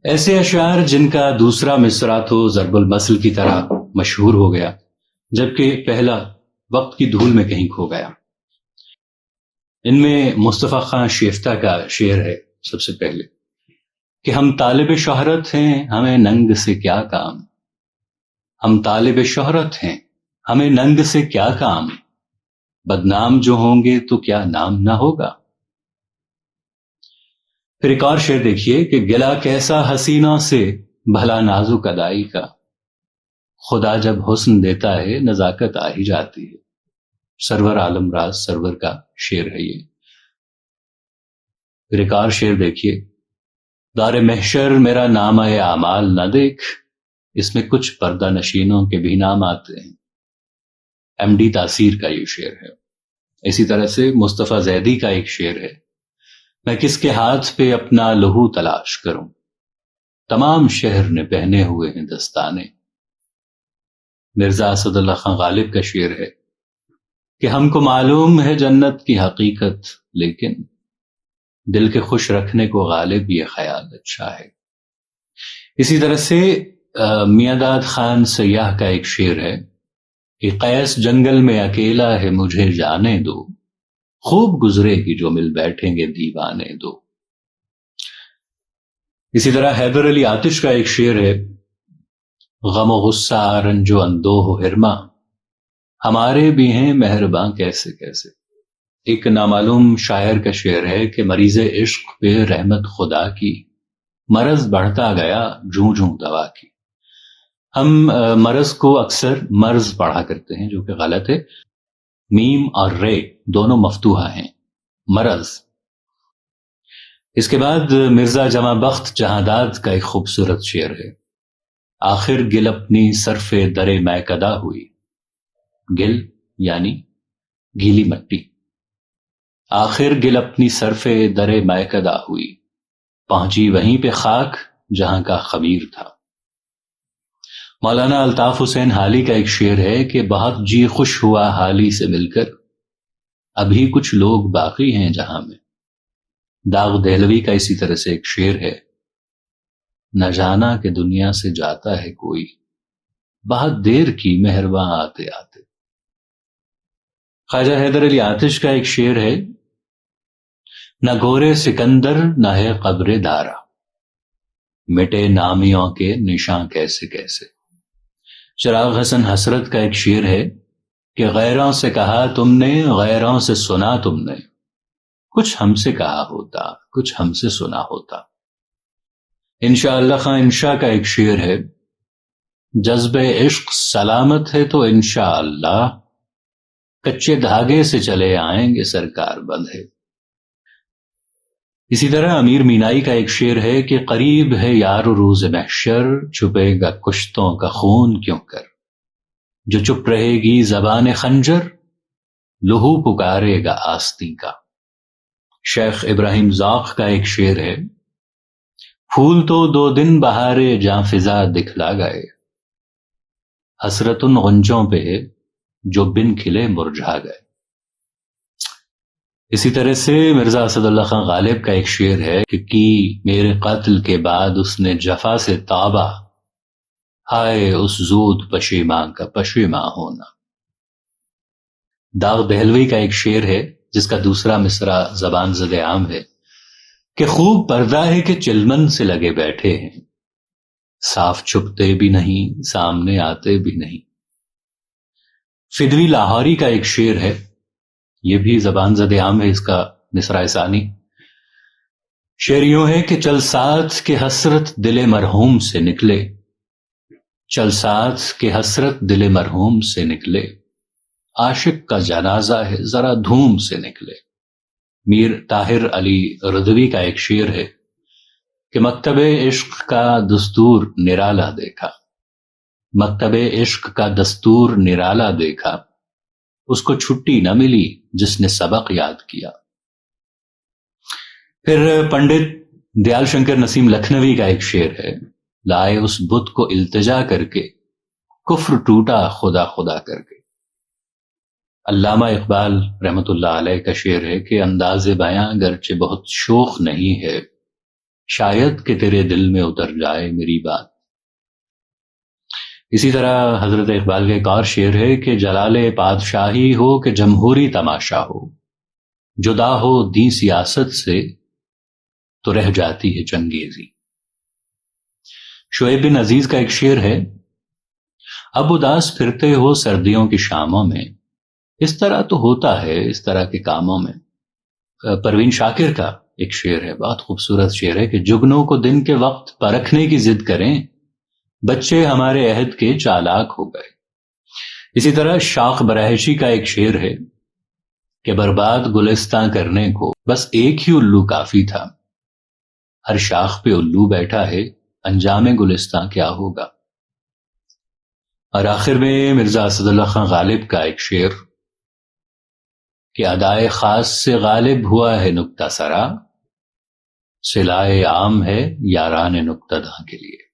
ایسے اشعار جن کا دوسرا مصرع تو ضرب المثل کی طرح مشہور ہو گیا، جبکہ پہلا وقت کی دھول میں کہیں کھو گیا۔ ان میں مصطفیٰ خان شیفتہ کا شعر ہے سب سے پہلے کہ ہم طالب شہرت ہیں ہمیں ننگ سے کیا کام، ہم طالب شہرت ہیں ہمیں ننگ سے کیا کام، بدنام جو ہوں گے تو کیا نام نہ ہوگا۔ پھر ایک اور شعر دیکھیے کہ گلا کیسا حسینوں سے بھلا نازک ادائی کا، خدا جب حسن دیتا ہے نزاکت آ ہی جاتی ہے۔ سرور عالم راز سرور کا شعر ہے یہ۔ پھر ایک اور شعر دیکھیے، دار محشر میرا نامہ اعمال نہ دیکھ، اس میں کچھ پردہ نشینوں کے بھی نام آتے ہیں۔ ایم ڈی تاثیر کا یہ شعر ہے۔ اسی طرح سے مصطفیٰ زیدی کا ایک شعر ہے، میں کس کے ہاتھ پہ اپنا لہو تلاش کروں، تمام شہر نے پہنے ہوئے ہیں دستانے۔ مرزا اسد اللہ خان غالب کا شعر ہے کہ ہم کو معلوم ہے جنت کی حقیقت، لیکن دل کے خوش رکھنے کو غالب یہ خیال اچھا ہے۔ اسی طرح سے میاں داد خان سیاح کا ایک شعر ہے کہ قیس جنگل میں اکیلا ہے مجھے جانے دو، خوب گزرے گی جو مل بیٹھیں گے دیوانے دو۔ اسی طرح حیدر علی آتش کا ایک شعر ہے، غم و غصہ رنج و اندوہ و حرما، ہمارے بھی ہیں مہرباں کیسے کیسے۔ ایک نامعلوم شاعر کا شعر ہے کہ مریض عشق پہ رحمت خدا کی، مرض بڑھتا گیا جوں جوں دوا کی۔ ہم مرض کو اکثر مرض پڑھا کرتے ہیں جو کہ غلط ہے، میم اور رے دونوں مفتوحہ ہیں، مرض۔ اس کے بعد مرزا جمع بخت جہانداد کا ایک خوبصورت شعر ہے، آخر گل اپنی صرف در میکدہ ہوئی، گل یعنی گیلی مٹی، آخر گل اپنی صرف در میکدہ ہوئی، پہنچی وہیں پہ خاک جہاں کا خبیر تھا۔ مولانا الطاف حسین حالی کا ایک شعر ہے کہ بہت جی خوش ہوا حالی سے مل کر، ابھی کچھ لوگ باقی ہیں جہاں میں۔ داغ دہلوی کا اسی طرح سے ایک شعر ہے، نہ جانا کہ دنیا سے جاتا ہے کوئی، بہت دیر کی مہرباں آتے آتے۔ خواجہ حیدر علی آتش کا ایک شعر ہے، نہ گورے سکندر نہ ہے قبر دارا، مٹے نامیوں کے نشاں کیسے کیسے۔ چراغ حسن حسرت کا ایک شعر ہے کہ غیروں سے کہا تم نے غیروں سے سنا تم نے، کچھ ہم سے کہا ہوتا کچھ ہم سے سنا ہوتا۔ انشاءاللہ خان انشاء کا ایک شعر ہے، جذب عشق سلامت ہے تو انشاءاللہ، کچے دھاگے سے چلے آئیں گے سرکار بندھے۔ اسی طرح امیر مینائی کا ایک شعر ہے کہ قریب ہے یار روز محشر، چھپے گا کشتوں کا خون کیوں کر، جو چپ رہے گی زبان خنجر، لہو پکارے گا آستین کا۔ شیخ ابراہیم ذوق کا ایک شعر ہے، پھول تو دو دن بہارے جاں فضا دکھلا گئے، حسرت ان غنچوں پہ جو بن کھلے مرجھا گئے۔ اسی طرح سے مرزا اسد اللہ خان غالب کا ایک شعر ہے کہ کی میرے قتل کے بعد اس نے جفا سے توبہ، ہائے اس زود پشیماں کا پشیماں ہونا۔ داغ دہلوی کا ایک شعر ہے جس کا دوسرا مصرع زبان زد عام ہے کہ خوب پردہ ہے کہ چلمن سے لگے بیٹھے ہیں، صاف چھپتے بھی نہیں سامنے آتے بھی نہیں۔ فدوی لاہوری کا ایک شعر ہے، یہ بھی زبان زد عام ہے، اس کا مصرع ثانی شعر یوں ہے کہ چل ساتھ کے حسرت دل مرحوم سے نکلے، چل ساتھ کے حسرت دل مرحوم سے نکلے، عاشق کا جنازہ ہے ذرا دھوم سے نکلے۔ میر طاہر علی رضوی کا ایک شعر ہے کہ مکتب عشق کا دستور نرالا دیکھا، مکتب عشق کا دستور نرالا دیکھا، اس کو چھٹی نہ ملی جس نے سبق یاد کیا۔ پھر پنڈت دیال شنکر نسیم لکھنوی کا ایک شعر ہے، لائے اس بت کو التجا کر کے، کفر ٹوٹا خدا خدا کر کے۔ علامہ اقبال رحمۃ اللہ علیہ کا شعر ہے کہ انداز بیاں گرچہ بہت شوخ نہیں ہے، شاید کہ تیرے دل میں اتر جائے میری بات۔ اسی طرح حضرت اقبال کا ایک اور شعر ہے کہ جلال پادشاہی ہو کہ جمہوری تماشا ہو، جدا ہو دین سیاست سے تو رہ جاتی ہے چنگیزی۔ شعیب بن عزیز کا ایک شعر ہے، اب اداس پھرتے ہو سردیوں کی شاموں میں، اس طرح تو ہوتا ہے اس طرح کے کاموں میں۔ پروین شاکر کا ایک شعر ہے، بہت خوبصورت شعر ہے کہ جگنوں کو دن کے وقت پرکھنے کی ضد کریں، بچے ہمارے عہد کے چالاک ہو گئے۔ اسی طرح شاخ برہشی کا ایک شعر ہے کہ برباد گلستاں کرنے کو بس ایک ہی الو کافی تھا، ہر شاخ پہ الو بیٹھا ہے، انجام گلستاں کیا ہوگا۔ اور آخر میں مرزا اسد اللہ خان غالب کا ایک شعر کہ ادائے خاص سے غالب ہوا ہے نکتہ سرا، صلائے عام ہے یاران نکتہ داں کے لیے۔